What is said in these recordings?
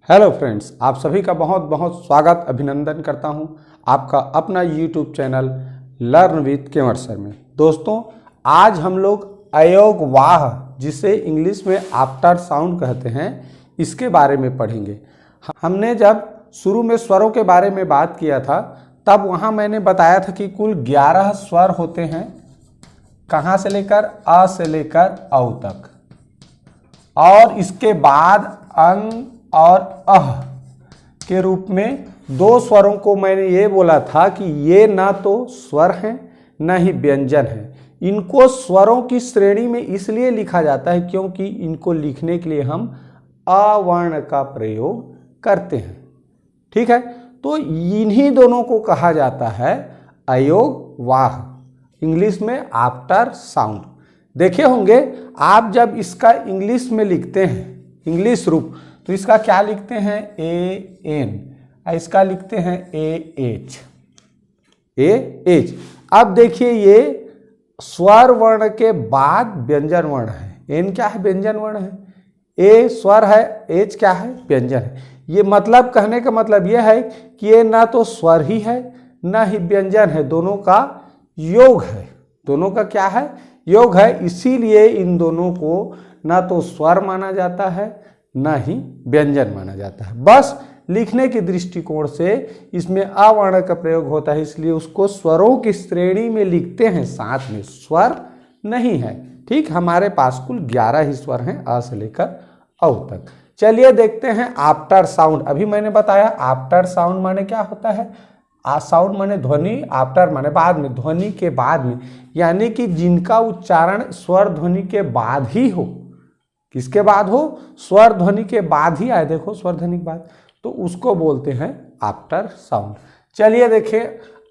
Hello friends, आप सभी का बहुत बहुत स्वागत अभिनंदन करता हूं आपका अपना YouTube channel learn with Kewat sir में। दोस्तों, आज हम लोग अयोग वाह, जिसे इंग्लिश में आफ्टर साउंड कहते हैं, इसके बारे में पढ़ेंगे। हमने जब शुरू में स्वरों के बारे में बात किया था तब वहां मैंने बताया था कि कुल 11 स्वर होते हैं, कहाँ से लेकर अ से लेकर औ तक, और इसके बाद अंग और अह के रूप में दो स्वरों को मैंने ये बोला था कि ये ना तो स्वर हैं न ही व्यंजन है। इनको स्वरों की श्रेणी में इसलिए लिखा जाता है क्योंकि इनको लिखने के लिए हम अ वर्ण का प्रयोग करते हैं। ठीक है, तो इन्हीं दोनों को कहा जाता है अयोग वाह, इंग्लिश में आफ्टर साउंड। देखे होंगे आप, जब इसका इंग्लिश में लिखते हैं इंग्लिश रूप, तो इसका क्या लिखते हैं ए एन, इसका लिखते हैं ए एच। अब देखिए, ये स्वर वर्ण के बाद व्यंजन वर्ण है। एन क्या है? व्यंजन वर्ण है। ए स्वर है, एच क्या है? व्यंजन है। ये मतलब, कहने का मतलब यह है कि ये ना तो स्वर ही है ना ही व्यंजन है, दोनों का योग है। दोनों का क्या है? योग है। इसीलिए इन दोनों को ना तो स्वर माना जाता है ना ही व्यंजन माना जाता है। बस लिखने के दृष्टिकोण से इसमें अ वर्ण का प्रयोग होता है, इसलिए उसको स्वरों की श्रेणी में लिखते हैं, साथ में स्वर नहीं है। ठीक, हमारे पास कुल 11 ही स्वर हैं, अ से लेकर औ तक। चलिए देखते हैं आफ्टर साउंड। अभी मैंने बताया आफ्टर साउंड माने क्या होता है। आ साउंड माने ध्वनि, आफ्टर माने बाद में, ध्वनि के बाद में, यानी कि जिनका उच्चारण स्वर ध्वनि के बाद ही हो। किसके बाद हो? स्वर ध्वनि के बाद ही आए। देखो, स्वर ध्वनि के बाद, तो उसको बोलते हैं आफ्टर साउंड। चलिए देखिए,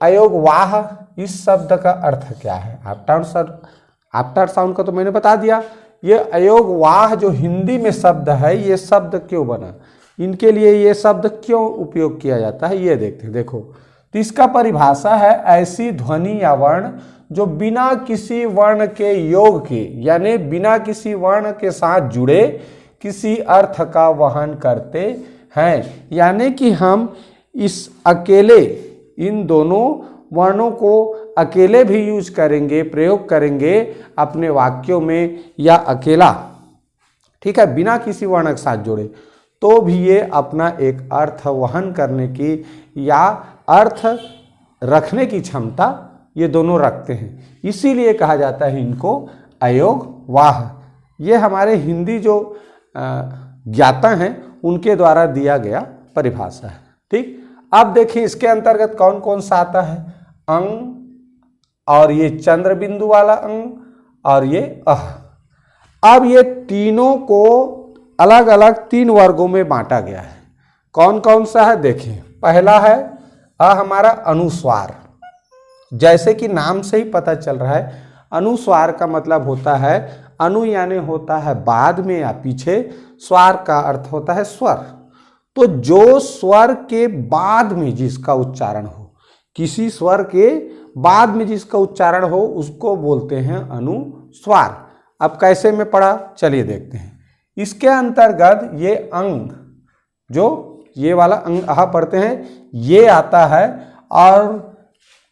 अयोग वाह, इस शब्द का अर्थ क्या है? आफ्टर साउंड का तो मैंने बता दिया। ये अयोग वाह जो हिंदी में शब्द है, ये शब्द क्यों बना, इनके लिए ये शब्द क्यों उपयोग किया जाता है, ये देखते हैं। देखो, तो इसका परिभाषा है ऐसी ध्वनि या वर्ण जो बिना किसी वर्ण के योग के, यानी बिना किसी वर्ण के साथ जुड़े किसी अर्थ का वहन करते हैं। यानी कि हम इस अकेले, इन दोनों वर्णों को अकेले भी यूज करेंगे, प्रयोग करेंगे अपने वाक्यों में, या अकेला, ठीक है, बिना किसी वर्ण के साथ जुड़े, तो भी ये अपना एक अर्थ वहन करने की या अर्थ रखने की क्षमता ये दोनों रखते हैं। इसीलिए कहा जाता है इनको अयोग वाह। ये हमारे हिंदी जो ज्ञाता हैं उनके द्वारा दिया गया परिभाषा है। ठीक, अब देखिए इसके अंतर्गत कौन कौन सा आता है। अंग, और ये चंद्र बिंदु वाला अंग, और ये अह। अब ये तीनों को अलग अलग 3 वर्गों में बांटा गया है। कौन कौन सा है? देखिए, पहला है हमारा अनुस्वार। जैसे कि नाम से ही पता चल रहा है, अनुस्वार का मतलब होता है, अनु यानी होता है बाद में या पीछे, स्वार का अर्थ होता है स्वर। तो जो स्वर के बाद में जिसका उच्चारण हो, किसी स्वर के बाद में जिसका उच्चारण हो, उसको बोलते हैं अनुस्वार। अब कैसे में पढ़ा, चलिए देखते हैं। इसके अंतर्गत ये अंग, जो ये वाला अंग अहा पढ़ते हैं, ये आता है, और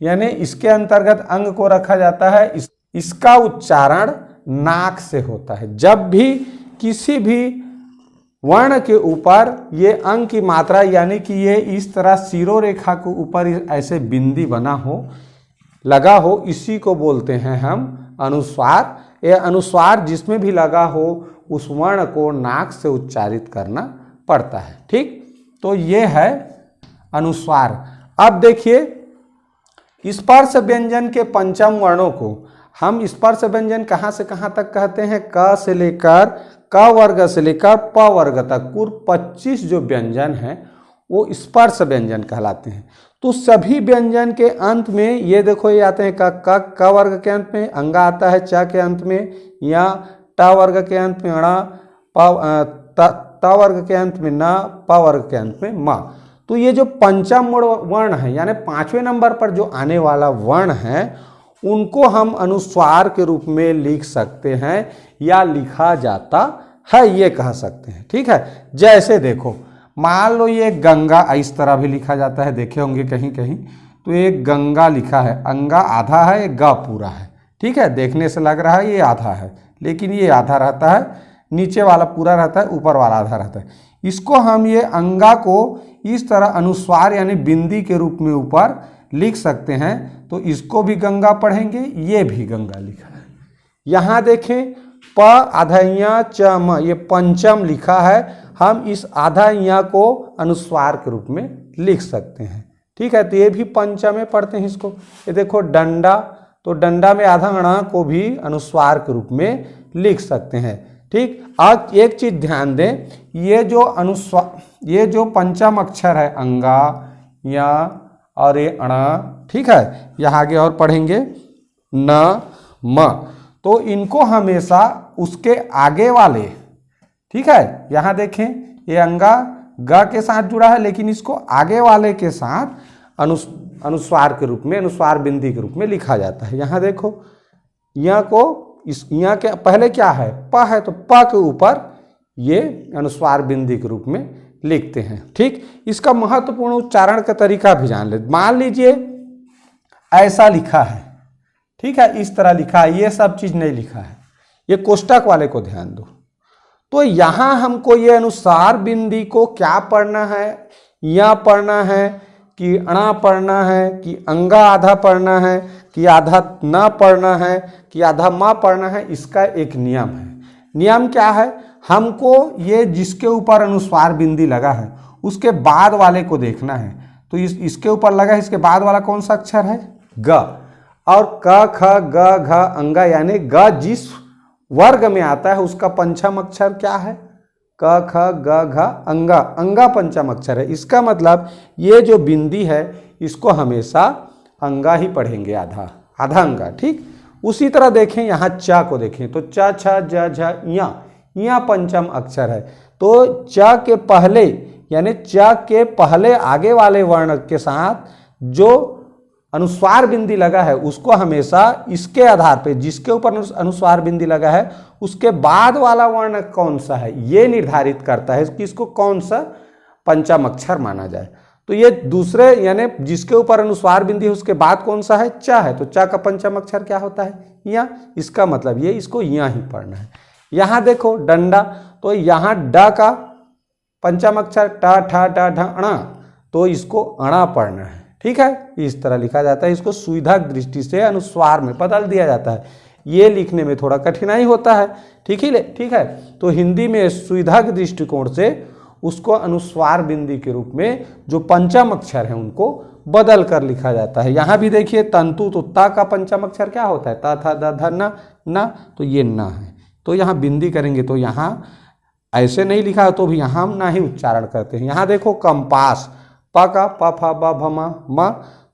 यानी इसके अंतर्गत अंग को रखा जाता है। इसका उच्चारण नाक से होता है। जब भी किसी भी वर्ण के ऊपर ये अंग की मात्रा, यानी कि ये इस तरह शिरोरेखा के ऊपर ऐसे बिंदी बना हो, लगा हो, इसी को बोलते हैं हम अनुस्वार। ये अनुस्वार जिसमें भी लगा हो, उस वर्ण को नाक से उच्चारित करना पड़ता है। ठीक, तो ये है अनुस्वार। अब देखिए, स्पर्श व्यंजन के पंचम वर्णों को हम स्पर्श व्यंजन कहाँ से कहाँ तक कहते हैं? क से लेकर, क वर्ग से लेकर प वर्ग तक कुल 25 जो व्यंजन हैं वो स्पर्श व्यंजन कहलाते हैं। तो सभी व्यंजन के अंत में ये देखो, ये आते हैं क वर्ग के अंत में, अंगा आता है च के अंत में, या ट वर्ग के अंत में अणा, त वर्ग के अंत में न, प वर्ग के अंत में म। तो ये जो पंचम वर्ण है, यानी 5वें नंबर पर जो आने वाला वर्ण है, उनको हम अनुस्वार के रूप में लिख सकते हैं या लिखा जाता है, ये कह सकते हैं। ठीक है, जैसे देखो, मान लो ये गंगा, इस तरह भी लिखा जाता है, देखे होंगे कहीं कहीं। तो ये गंगा लिखा है, अंगा आधा है, ये ग पूरा है। ठीक है, देखने से लग रहा है ये आधा है, लेकिन ये आधा रहता है, नीचे वाला पूरा रहता है, ऊपर वाला आधा रहता है। इसको हम ये अंगा को इस तरह अनुस्वार यानी बिंदी के रूप में ऊपर लिख सकते हैं। तो इसको भी गंगा पढ़ेंगे, ये भी गंगा लिखा है। यहाँ देखें प आधा इया च म, ये पंचम लिखा है, हम इस आधा इया को अनुस्वार के रूप में लिख सकते हैं। ठीक है, तो ये भी पंचम में पढ़ते हैं इसको। ये देखो डंडा, तो डंडा में आधा अणा को भी अनुस्वार के रूप में लिख सकते हैं। ठीक, अब एक चीज ध्यान दें, ये जो पंचम अक्षर है अंगा या और ये अणा, ठीक है, यहाँ आगे और पढ़ेंगे न म, तो इनको हमेशा उसके आगे वाले, ठीक है, यहाँ देखें ये अंगा ग के साथ जुड़ा है, लेकिन इसको आगे वाले के साथ अनुस्वार के रूप में, अनुस्वार बिंदी के रूप में लिखा जाता है। यहाँ देखो यहाँ को इस यहाँ के पहले क्या है, प है, तो प के ऊपर ये अनुस्वार बिंदी के रूप में लिखते हैं। ठीक, इसका महत्वपूर्ण उच्चारण का तरीका भी जान ले। मान लीजिए ऐसा लिखा है, ठीक है, इस तरह लिखा है, ये सब चीज नहीं लिखा है, ये कोष्टक वाले को ध्यान दो। तो यहाँ हमको ये अनुस्वार बिंदी को क्या पढ़ना है, या पढ़ना है कि अणा पढ़ना है, कि अंगा आधा पढ़ना है, कि आधा न पढ़ना है, कि आधा माँ पढ़ना है, इसका एक नियम है। नियम क्या है, हमको ये जिसके ऊपर अनुस्वार बिंदी लगा है उसके बाद वाले को देखना है। तो इसके ऊपर लगा है, इसके बाद वाला कौन सा अक्षर है, ग, और क ख ग घ अंगा, यानी ग जिस वर्ग में आता है उसका पंचम अक्षर क्या है, क ख ग घ अंगा, अंगा पंचम अक्षर है। इसका मतलब ये जो बिंदी है इसको हमेशा अंगा ही पढ़ेंगे, आधा आधा अंगा। ठीक, उसी तरह देखें यहाँ च को देखें, तो च छ ज झ या पंचम अक्षर है। तो च के पहले यानी च के पहले आगे वाले वर्ण के साथ जो अनुस्वार बिंदी लगा है उसको हमेशा इसके आधार पे, जिसके ऊपर अनुस्वार बिंदी लगा है उसके बाद वाला वर्ण कौन सा है, ये निर्धारित करता है कि इसको कौन सा पंचम अक्षर माना जाए। तो ये दूसरे यानी जिसके ऊपर अनुस्वार बिंदी है उसके बाद कौन सा है, च है, तो च का पंचम अक्षर क्या होता है, या। इसका मतलब ये इसको या ही पढ़ना है। यहाँ देखो डंडा, तो यहाँ ड का पंचम अक्षर ट ठ ड ढ अणा, तो इसको अणा पढ़ना है। ठीक है, इस तरह लिखा जाता है, इसको सुविधा दृष्टि से अनुस्वार में बदल दिया जाता है। ये लिखने में थोड़ा कठिनाई होता है, ठीक है। तो हिंदी में सुविधा के दृष्टिकोण से उसको अनुस्वार बिंदी के रूप में जो पंचम अक्षर है उनको बदल कर लिखा जाता है। यहाँ भी देखिए तंतु, तो ता का पंचम अक्षर क्या होता है, ता था द ध न, तो ये न है। तो यहाँ बिंदी करेंगे तो यहाँ ऐसे नहीं लिखा है तो भी यहाँ हम ना ही उच्चारण करते हैं। यहाँ देखो कंपास, प का प फ ब भ म,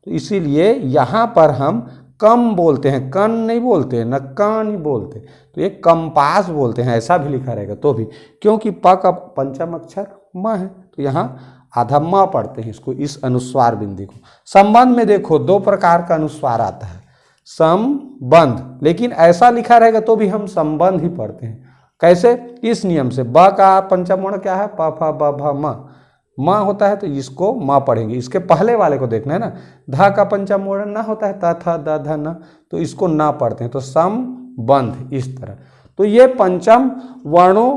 तो इसीलिए यहाँ पर हम कम बोलते हैं, कन नहीं बोलते, न कान ही बोलते, तो ये कंपास बोलते हैं। ऐसा भी लिखा रहेगा तो भी, क्योंकि प का पंचम अक्षर म है, तो यहाँ आधा म पढ़ते हैं इसको, इस अनुस्वार बिंदी को। संबंध में देखो दो प्रकार का अनुस्वार आता है, संबंध, लेकिन ऐसा लिखा रहेगा तो भी हम संबंध ही पढ़ते हैं। कैसे, इस नियम से, ब का पंचम वर्ण क्या है, प फ ब भ म, म होता है तो इसको म पढ़ेंगे, इसके पहले वाले को देखना है ना। ध का पंचम वर्ण ना होता है, त थ द ध न, तो इसको ना पढ़ते हैं, तो संबंध इस तरह। तो ये पंचम वर्णों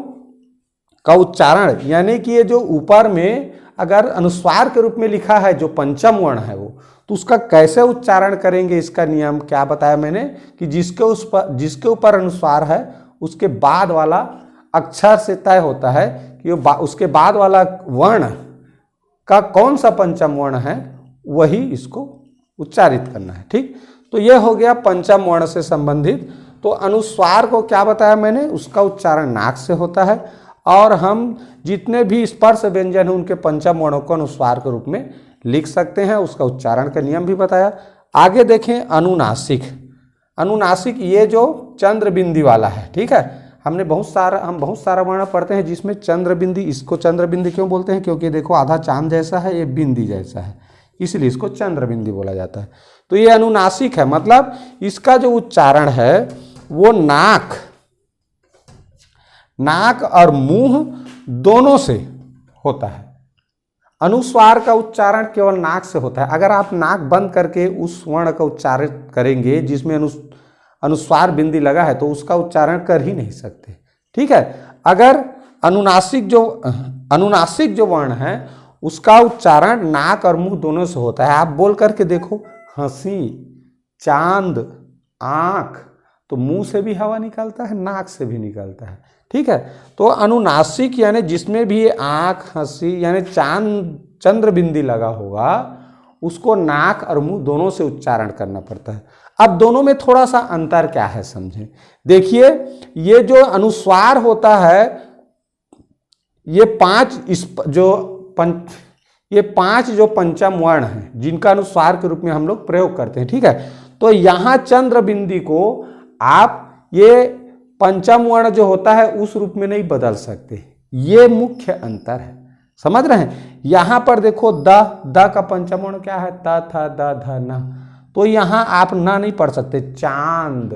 का उच्चारण, यानी कि ये जो ऊपर में अगर अनुस्वार के रूप में लिखा है जो पंचम वर्ण है वो, तो उसका कैसे उच्चारण करेंगे, इसका नियम क्या बताया मैंने कि जिसके ऊपर अनुस्वार है उसके बाद वाला अक्षर से तय होता है कि उसके बाद वाला वर्ण का कौन सा पंचम वर्ण है, वही इसको उच्चारित करना है। ठीक, तो यह हो गया पंचम वर्ण से संबंधित। तो अनुस्वार को क्या बताया मैंने, उसका उच्चारण नाक से होता है, और हम जितने भी स्पर्श व्यंजन हैं उनके पंचम वर्णों को अनुस्वार के रूप में लिख सकते हैं। उसका उच्चारण का नियम भी बताया। आगे देखें अनुनासिक। अनुनासिक ये जो चंद्र बिंदी वाला है, ठीक है, हम बहुत सारा वर्ण पढ़ते हैं जिसमें चंद्र बिंदी, इसको चंद्र बिंदी क्यों बोलते हैं, क्योंकि देखो आधा चांद जैसा है, ये बिंदी जैसा है, इसलिए इसको चंद्र बिंदी बोला जाता है। तो ये अनुनासिक है, मतलब इसका जो उच्चारण है वो नाक और मुंह दोनों से होता है। अनुस्वार का उच्चारण केवल नाक से होता है। अगर आप नाक बंद करके उस वर्ण का उच्चारण करेंगे जिसमें अनुस्वार बिंदी लगा है तो उसका उच्चारण कर ही नहीं सकते। ठीक है, अगर अनुनासिक जो वर्ण है उसका उच्चारण नाक और मुंह दोनों से होता है। आप बोल करके देखो, हंसी, चांद, आंख, तो मुंह से भी हवा निकलता है, नाक से भी निकलता है। ठीक है, तो अनुनासिक यानी जिसमें भी आंख, हंसी यानी चंद्र बिंदी लगा होगा उसको नाक और मुंह दोनों से उच्चारण करना पड़ता है। अब दोनों में थोड़ा सा अंतर क्या है समझें। देखिए, ये जो अनुस्वार होता है, ये पांच जो पंचम वर्ण हैं जिनका अनुस्वार के रूप में हम लोग प्रयोग करते हैं। ठीक है, तो यहाँ चंद्र बिंदी को आप ये पंचम वर्ण जो होता है उस रूप में नहीं बदल सकते। ये मुख्य अंतर है, समझ रहे हैं। यहाँ पर देखो द का पंचम वर्ण क्या है, त थ द ध न, तो यहाँ आप ना नहीं पढ़ सकते, चांद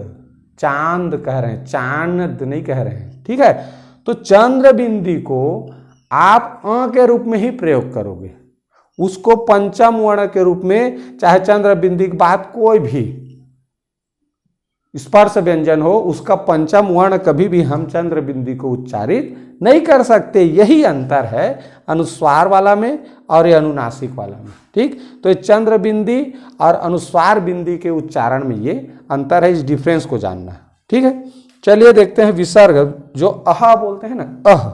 कह रहे हैं, चांद नहीं कह रहे हैं। ठीक है, तो चंद्र बिंदी को आप अ के रूप में ही प्रयोग करोगे, उसको पंचम वर्ण के रूप में, चाहे चंद्र बिंदी के बाद कोई भी स्पर्श व्यंजन हो उसका पंचम वर्ण कभी भी हम चंद्र बिंदी को उच्चारित नहीं कर सकते। यही अंतर है अनुस्वार वाला में और ये अनुनासिक वाला में। ठीक, तो ये चंद्र बिंदी और अनुस्वार बिंदी के उच्चारण में ये अंतर है, इस डिफरेंस को जानना। ठीक है, चलिए देखते हैं विसर्ग, जो अह बोलते हैं ना, अह,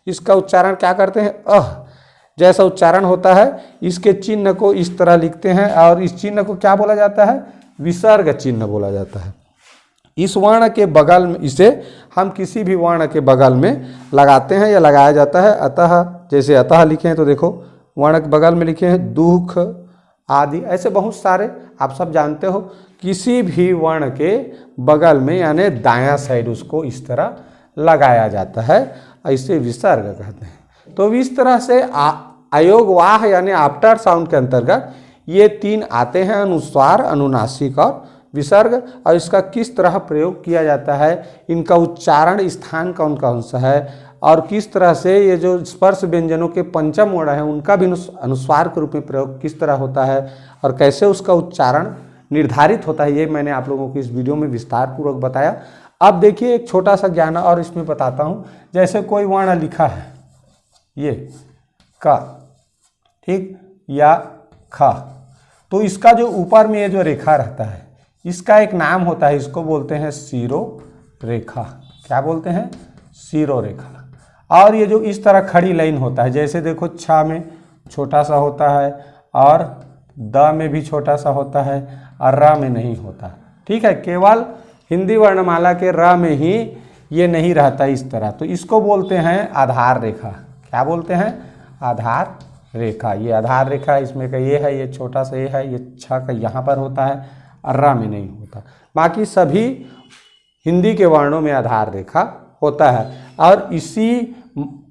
इसका उच्चारण क्या करते हैं, अह जैसा उच्चारण होता है। इसके चिन्ह को इस तरह लिखते हैं और इस चिन्ह को क्या बोला जाता है, विसर्ग चिन्ह बोला जाता है। इस वर्ण के बगल में, इसे हम किसी भी वर्ण के बगल में लगाते हैं या लगाया जाता है। अतः, जैसे अतः लिखे हैं तो देखो वर्ण के बगल में लिखे हैं दुख आदि, ऐसे बहुत सारे आप सब जानते हो। किसी भी वर्ण के बगल में यानी दायां साइड उसको इस तरह लगाया जाता है, इसे विसर्ग कहते हैं। तो इस तरह से अयोगवाह यानी आफ्टर साउंड के अंतर्गत ये तीन आते हैं, अनुस्वार, अनुनासिक और विसर्ग। और इसका किस तरह प्रयोग किया जाता है, इनका उच्चारण स्थान कौन कौन सा है, और किस तरह से ये जो स्पर्श व्यंजनों के पंचम वर्ण हैं उनका भी अनुस्वार के रूप में प्रयोग किस तरह होता है और कैसे उसका उच्चारण निर्धारित होता है, ये मैंने आप लोगों को इस वीडियो में विस्तार पूर्वक बताया। अब देखिए एक छोटा सा ज्ञान और इसमें बताता हूँ। जैसे कोई वर्ण लिखा है ये क, ठीक, या ख, तो इसका जो ऊपर में ये जो रेखा रहता है इसका एक नाम होता है, इसको बोलते हैं शिरो रेखा। क्या बोलते हैं, शिरो रेखा। और ये जो इस तरह खड़ी लाइन होता है, जैसे देखो छ में छोटा सा होता है और द में भी छोटा सा होता है और र में नहीं होता। ठीक है, केवल हिंदी वर्णमाला के र में ही ये नहीं रहता इस तरह, तो इसको बोलते हैं आधार रेखा। क्या बोलते हैं, आधार रेखा। ये आधार रेखा, इसमें का ये है, ये छोटा सा ये है, ये छ का यहाँ पर होता है और र में नहीं होता। बाकी सभी हिंदी के वर्णों में आधार रेखा होता है। और इसी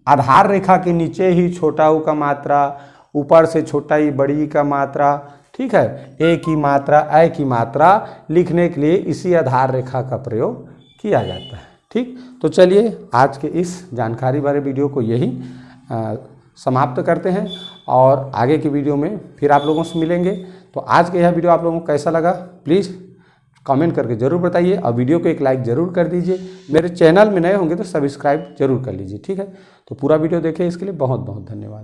आधार रेखा के नीचे ही छोटा ऊ का मात्रा, ऊपर से छोटा ई बड़ी का मात्रा, ठीक है, ए की मात्रा, ऐ की मात्रा लिखने के लिए इसी आधार रेखा का प्रयोग किया जाता है। ठीक, तो चलिए आज के इस जानकारी भरे वीडियो को यही समाप्त करते हैं और आगे के वीडियो में फिर आप लोगों से मिलेंगे। तो आज का यह वीडियो आप लोगों को कैसा लगा प्लीज़ कमेंट करके ज़रूर बताइए और वीडियो को एक लाइक ज़रूर कर दीजिए। मेरे चैनल में नए होंगे तो सब्सक्राइब जरूर कर लीजिए। ठीक है, तो पूरा वीडियो देखें, इसके लिए बहुत बहुत धन्यवाद।